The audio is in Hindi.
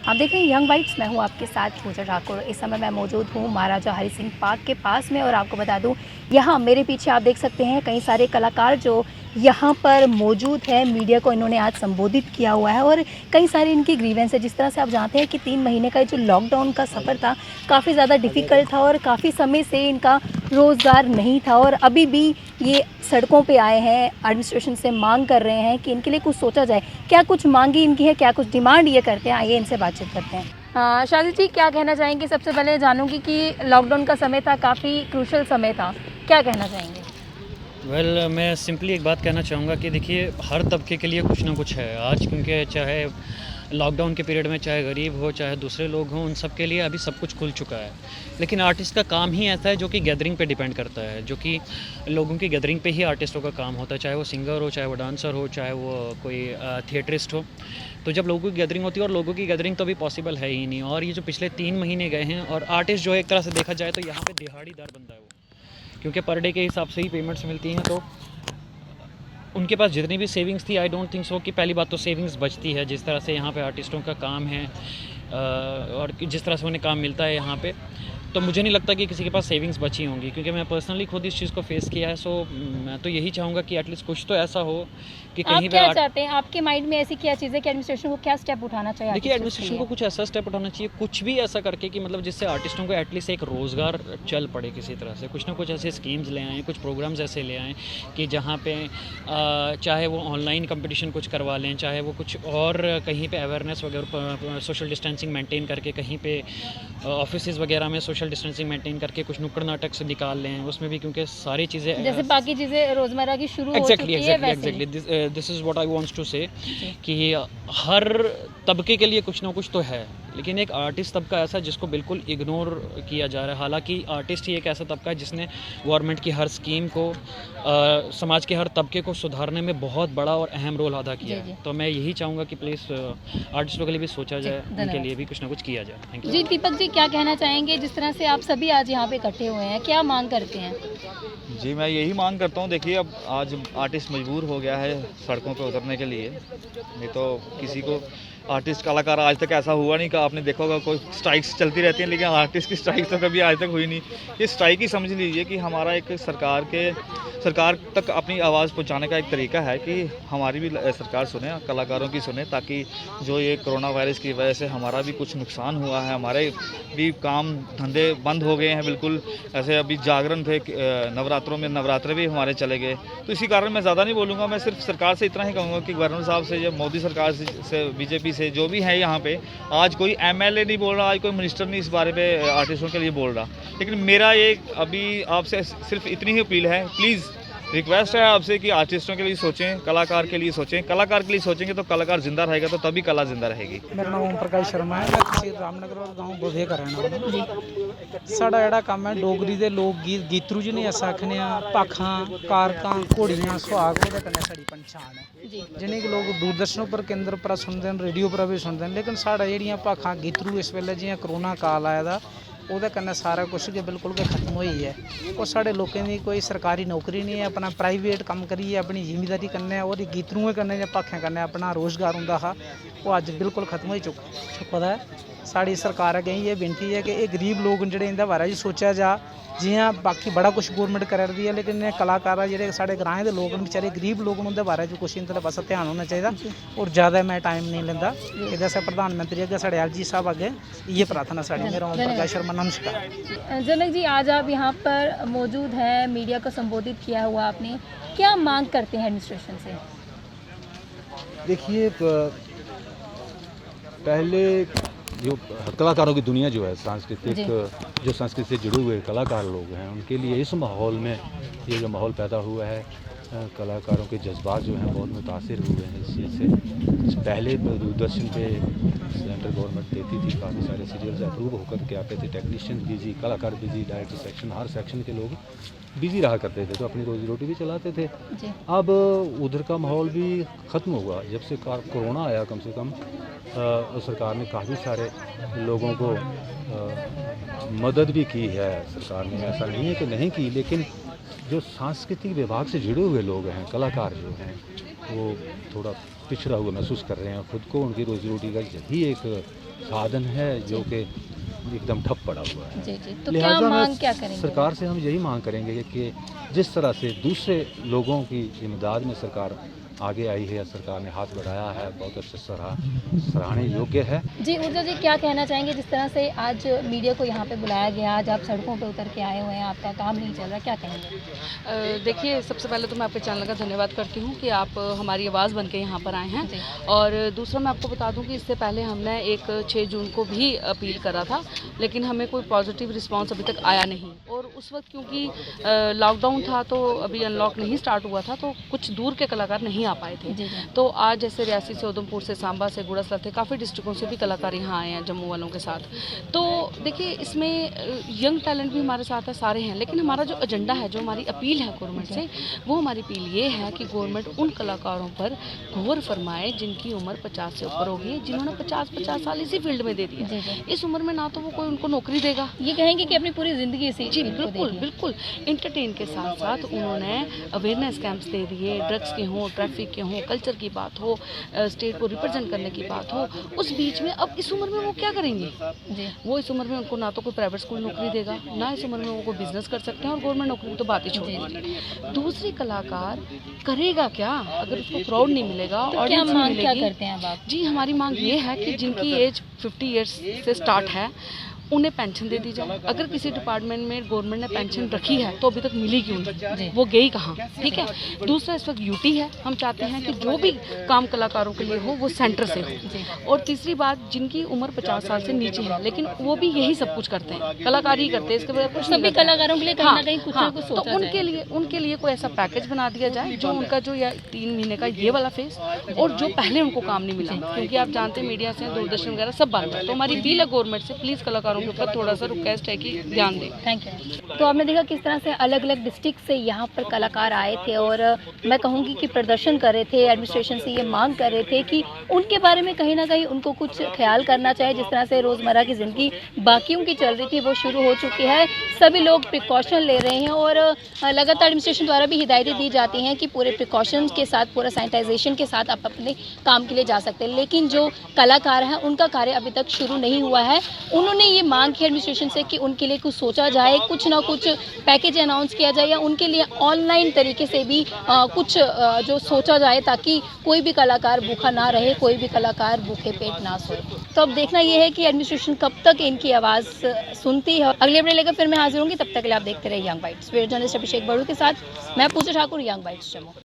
आप देख रहे हैं यंग बाइट्स, मैं हूं आपके साथ पूजा ठाकुर। इस समय मैं मौजूद हूं महाराजा हरि सिंह पार्क के पास में और आपको बता दूं यहां मेरे पीछे आप देख सकते हैं कई सारे कलाकार जो यहां पर मौजूद है। मीडिया को इन्होंने आज संबोधित किया हुआ है और कई सारी इनकी ग्रीवेंस है। जिस तरह से आप जानते हैं कि 3 महीने का जो लॉकडाउन का सफ़र था काफ़ी ज़्यादा डिफ़िकल्ट था और काफ़ी समय से इनका रोज़गार नहीं था और अभी भी ये सड़कों पे आए हैं, एडमिनिस्ट्रेशन से मांग कर रहे हैं कि इनके लिए कुछ सोचा जाए। क्या कुछ मांगी इनकी है, क्या कुछ डिमांड ये करते हैं, आइए इनसे बातचीत करते हैं। शादी जी, क्या कहना चाहेंगे? सबसे पहले जानूंगी कि लॉकडाउन का समय था, काफ़ी क्रूशल समय था, क्या कहना चाहेंगे? मैं सिंपली एक बात कहना चाहूँगा कि देखिए, हर तबके के लिए कुछ ना कुछ है आज, क्योंकि चाहे लॉकडाउन के पीरियड में चाहे गरीब हो चाहे दूसरे लोग हों, उन सब के लिए अभी सब कुछ खुल चुका है। लेकिन आर्टिस्ट का काम ही ऐसा है जो कि गैदरिंग पे डिपेंड करता है, जो कि लोगों की गैदरिंग पे ही आर्टिस्टों का काम होता है, चाहे वो सिंगर हो, चाहे वो डांसर हो, चाहे वो कोई थिएटरिस्ट हो। तो जब लोगों की गैदरिंग होती है, और लोगों की गैदरिंग तो अभी पॉसिबल है ही नहीं, और ये जो पिछले 3 महीने गए हैं, और आर्टिस्ट जो है एक तरह से देखा जाए तो यहाँ पर दिहाड़ीदार बंदा है वो, क्योंकि पर डे के हिसाब से ही पेमेंट्स मिलती हैं। तो उनके पास जितनी भी सेविंग्स थी, आई डोंट थिंक सो कि पहली बात तो सेविंग्स बचती है जिस तरह से यहाँ पे आर्टिस्टों का काम है, और जिस तरह से उन्हें काम मिलता है यहाँ पे, तो मुझे नहीं लगता कि किसी के पास सेविंग्स बची होंगी, क्योंकि मैं पर्सनली खुद इस चीज़ को फेस किया है। सो मैं तो यही चाहूँगा कि एटलीस्ट कुछ तो ऐसा हो कि आप कहीं क्या चाहते हैं? आपके माइंड में ऐसी क्या चीज़ है कि एडमिनिस्ट्रेशन को क्या स्टेप उठाना चाहिए? देखिए, एडमिनिस्ट्रेशन को कुछ ऐसा स्टेप उठाना चाहिए, कुछ भी ऐसा करके कि मतलब जिससे आर्टिस्टों को एटलीस्ट एक रोज़गार चल पड़े किसी तरह से। कुछ ना कुछ ऐसे स्कीम्स ले आएँ, कुछ प्रोग्राम्स ऐसे ले आएँ कि जहाँ पे चाहे वो ऑनलाइन कंपटीशन कुछ करवा लें, चाहे वो कुछ और कहीं पे अवेयरनेस वगैरह, सोशल डिस्टेंसिंग मेंटेन करके कहीं पे ऑफिसेज़ वगैरह में सोशल डिस्टेंसिंग मेंटेन करके कुछ नुक्कड़ नाटक से निकाल लें उसमें भी, क्योंकि सारी चीज़ें जैसे बाकी चीज़ें रोज़मर्रा की शुरू हो चुकी है exactly this is what I wants to say कि हर तबके के लिए कुछ ना कुछ तो है, लेकिन एक आर्टिस्ट तबका ऐसा जिसको बिल्कुल इग्नोर किया जा रहा है। हालांकि आर्टिस्ट ही एक ऐसा तबका है जिसने गवर्नमेंट की हर स्कीम को, समाज के हर तबके को सुधारने में बहुत बड़ा और अहम रोल अदा किया है। तो मैं यही चाहूँगा कि प्लीज़ आर्टिस्टों के लिए भी सोचा जाए, उनके लिए भी कुछ ना कुछ किया जाए। थैंक यू जी। दीपक जी, क्या कहना चाहेंगे? जिस तरह से आप सभी आज यहाँ पे इकट्ठे हुए हैं, क्या मांग करते हैं? जी, मैं यही मांग करता हूँ। देखिए, अब आज आर्टिस्ट मजबूर हो गया है सड़कों पे उतरने के लिए, नहीं तो किसी को आर्टिस्ट कलाकार आज तक ऐसा हुआ नहीं कि आपने देखा होगा कोई स्ट्राइक्स चलती रहती हैं, लेकिन आर्टिस्ट की स्ट्राइक तो कभी आज तक हुई नहीं। ये स्ट्राइक ही समझ लीजिए कि हमारा एक सरकार तक अपनी आवाज़ पहुंचाने का एक तरीका है कि हमारी भी सरकार सुने, कलाकारों की सुने, ताकि जो ये कोरोना वायरस की वजह से हमारा भी कुछ नुकसान हुआ है, हमारे भी काम धंधे बंद हो गए हैं बिल्कुल। ऐसे अभी जागरण थे, नवरात्रों में नवरात्रे भी हमारे चले गए। तो इसी कारण मैं ज़्यादा नहीं बोलूँगा, मैं सिर्फ सरकार से इतना ही कहूँगा कि गवर्नर साहब से या मोदी सरकार से बीजेपी से जो भी है यहाँ पे, आज कोई एमएलए नहीं बोल रहा, आज कोई मिनिस्टर नहीं इस बारे में आर्टिस्टों के लिए बोल रहा। लेकिन मेरा ये अभी आपसे सिर्फ इतनी ही अपील है, प्लीज़ रिक्वेस्ट है आपसे कि आर्टिस्टों के लिए सोचें, कलाकार के लिए सोचें। कलाकार के लिए सोचेंगे तो कलाकार जिंदा रहेगा, तो तभी कला जिंदा रहेगी। मेरा नाम ओम प्रकाश शर्मा है, मैं तहसील रामनगर और गाँव बोधे का रहने वाला हूँ। साड़ा जिहड़ा काम है डोगरी दे लोक गीत गीतरू जिन्हें अस आखने भाखां कारकां घोड़ियां सुहाग ओहदे कन्नै साड़ी पहचान है, जिन्हें कि लोग दूरदर्शन पर केंद्र पर सुनते हैं, रेडियो पर भी सुनते हैं। लेकिन साड़ा जिहड़ियां भाखां गीतरू इस वेले जियां करोना काल आया दा ਉਹਦੇ कन्नै सारा कुछ के बिल्कुल भी खत्म हो ही है। और साढ़े लोगों की कोई सरकारी नौकरी नहीं है, अपना प्राइवेट काम करिए अपनी जिमीदारी करने, और गीतरुएं करने या भाखें करने अपना रोज़गार होंदा हा, वो अज बिल्कुल खत्म हो चुका है। साड़ी सरकार अगें ये बेनती है कि ये गरीब लोग जिहड़े इंदे बारे च सोचा जा, जियां बाकी बड़ा कुछ गौरमेंट करा रही है, लेकिन कलाकार जिहड़े साढ़े ग्राएं दे लोग बेचारे गरीब लोग उनके बारे च कुछ इंदे पासे ध्यान होना चाहिए। और ज़्यादा मैं टाइम नहीं लेंदा, जैसे प्रधानमंत्री अगे साढ़े एल जी साहब अगे ये प्रार्थना साड़ी। मेरा ओम प्रकाश शर्मा, नमस्कार। जनक जी, आज आप यहाँ पर मौजूद हैं, मीडिया को संबोधित किया हुआ आपने, क्या मांग करते हैं एडमिनिस्ट्रेशन से? देखिए, पहले जो कलाकारों की दुनिया जो है जो संस्कृति से जुड़े हुए कलाकार लोग हैं, उनके लिए इस माहौल में ये जो माहौल पैदा हुआ है, कलाकारों के जज्बात जो हैं बहुत मुतासिर हुए हैं इस चीज़ से। पहले दूरदर्शन पे सेंट्रल गवर्नमेंट देती थी, काफ़ी सारे सीरियल्स अप्रूव होकर के आते थे, टेक्नीशियन बिजी, कलाकार बिजी, डायरेक्टर सेक्शन, हर सेक्शन के लोग बिजी रहा करते थे, तो अपनी रोजी रोटी भी चलाते थे। अब उधर का माहौल भी ख़त्म हुआ जब से कोरोना आया। कम से कम सरकार ने काफ़ी सारे लोगों को मदद भी की है सरकार ने, ऐसा नहीं है कि नहीं की, लेकिन जो सांस्कृतिक विभाग से जुड़े हुए लोग हैं, कलाकार जो हैं, वो थोड़ा पिछड़ा हुआ महसूस कर रहे हैं खुद को। उनकी रोजी रोटी का यही एक साधन है जो कि एकदम ठप पड़ा हुआ है। जी जी, तो क्या लिहाजा मैं मांग क्या करेंगे? सरकार से हम यही मांग करेंगे कि जिस तरह से दूसरे लोगों की इमदाद में सरकार आगे आई है, सरकार ने हाथ बढ़ाया है, बहुत अच्छे सराहने योग्य है। जी ऊर्जा जी, क्या कहना चाहेंगे जिस तरह से आज मीडिया को यहाँ पे बुलाया गया, आज आप सड़कों पे उतर के आए हुए हैं, आपका काम नहीं चल रहा, क्या कहेंगे? देखिए, सबसे पहले तो मैं आपके चैनल का धन्यवाद करती हूँ कि आप हमारी आवाज़ बन के यहाँ पर आए हैं। जी। और दूसरा मैं आपको बता दूँ कि इससे पहले हमने एक 6 जून को भी अपील करा था, लेकिन हमें कोई पॉजिटिव रिस्पांस अभी तक आया नहीं। और उस वक्त क्योंकि लॉकडाउन था तो अभी अनलॉक नहीं स्टार्ट हुआ था, तो कुछ दूर के कलाकार नहीं आ पाए थे। जी जी। तो आज जैसे रियासी से, उधमपुर से, सांबा से, गुड़ासला थे, काफ़ी डिस्ट्रिक्टों से भी कलाकार यहाँ आए हैं जम्मू वालों के साथ। तो देखिए, इसमें यंग टैलेंट भी हमारे साथ है, सारे हैं, लेकिन हमारा जो एजेंडा है, जो हमारी अपील है गवर्नमेंट से, वो हमारी अपील ये है कि गवर्नमेंट उन कलाकारों पर गौर फरमाए जिनकी उम्र 50 से ऊपर होगी, जिन्होंने 50 साल इसी फील्ड में दे दिया। जी जी। इस उम्र में ना तो वो कोई उनको नौकरी देगा। ये कहेंगे कि अपनी पूरी ज़िंदगी इसी जी फील्ड को बिल्कुल देखी। बिल्कुल, इंटरटेन के साथ साथ उन्होंने अवेयरनेस कैंप्स दे दिए, ड्रग्स के हों, ट्रैफिक के हों, कल्चर की बात हो, स्टेट को रिप्रेजेंट करने की बात हो। उस बीच में अब इस उम्र में वो क्या करेंगे? जी वो इस उम्र में उनको ना तो कोई प्राइवेट स्कूल नौकरी देगा, ना इस उम्र में वो कोई बिजनेस कर सकते हैं, और गवर्नमेंट नौकरी की तो बात ही छोड़ दीजिए। दूसरी कलाकार करेगा क्या अगर उसको क्राउड नहीं मिलेगा? तो क्या audience नहीं मांग क्या मिलेगी? करते हैं अब आप? जी, हमारी मांग ये है कि जिनकी एज 50 ईयर्स से स्टार्ट है, उन्हें पेंशन दे दी जाए। अगर किसी डिपार्टमेंट में गवर्नमेंट ने पेंशन रखी है तो अभी तक मिली क्यों नहीं? वो गई कहाँ? ठीक है। दूसरा, इस वक्त यूटी है, हम चाहते हैं कि जो भी काम कलाकारों के लिए हो वो सेंटर से हो। और तीसरी बात, जिनकी उम्र 50 साल से नीचे है, लेकिन वो भी यही सब कुछ करते हैं, कलाकारी ही करते हैं, इसके बगैर कुछ नहीं सभी करते। कलाकारों के लिए कहीं ना कहीं कुछ ना कुछ तो सोचा उनके लिए कोई ऐसा पैकेज बना दिया जाए जो उनका जो या 3 महीने का ये वाला फेस, और जो पहले उनको काम नहीं मिला, क्योंकि आप जानते हैं मीडिया से, दूरदर्शन वगैरह सब बंद है। तो हमारी अपील है गवर्नमेंट से, प्लीज़ कलाकारों के ऊपर थोड़ा सा रिक्वेस्ट है कि ध्यान दें। Thank you. तो आपने देखा किस तरह से अलग अलग डिस्ट्रिक्ट से यहाँ पर कलाकार आए थे, और मैं कहूँगी कि प्रदर्शन कर रहे थे, एडमिनिस्ट्रेशन से ये मांग कर रहे थे कि उनके बारे में कहीं ना कहीं उनको कुछ ख्याल करना चाहिए। जिस तरह से रोज़मर्रा की ज़िंदगी बाकियों की चल रही थी वो शुरू हो चुकी है, सभी लोग प्रिकॉशन ले रहे हैं, और लगातार एडमिनिस्ट्रेशन द्वारा भी हिदायतें दी जाती हैं कि पूरे प्रिकॉशन के साथ, पूरा सैनिटाइजेशन के साथ आप अपने काम के लिए जा सकते हैं। लेकिन जो कलाकार हैं उनका कार्य अभी तक शुरू नहीं हुआ है। उन्होंने ये मांग की एडमिनिस्ट्रेशन से कि उनके लिए कुछ सोचा जाए, कुछ ना कुछ पैकेज अनाउंस किया जाए, या उनके लिए ऑनलाइन तरीके से भी कुछ जो सोचा जाए, ताकि कोई भी कलाकार भूखा ना रहे, कोई भी कलाकार भूखे पेट ना सोए। तो अब देखना यह है कि एडमिनिस्ट्रेशन कब तक इनकी आवाज़ सुनती है। अगले अपडेट लेकर फिर मैं हाजिर होंगी, तब तक के लिए आप देखते रहिए यंग बाइट्स। वीडियो जर्नलिस्ट अभिषेक बड़ू के साथ मैं पूजा ठाकुर, यंग बाइट्स जम्मू।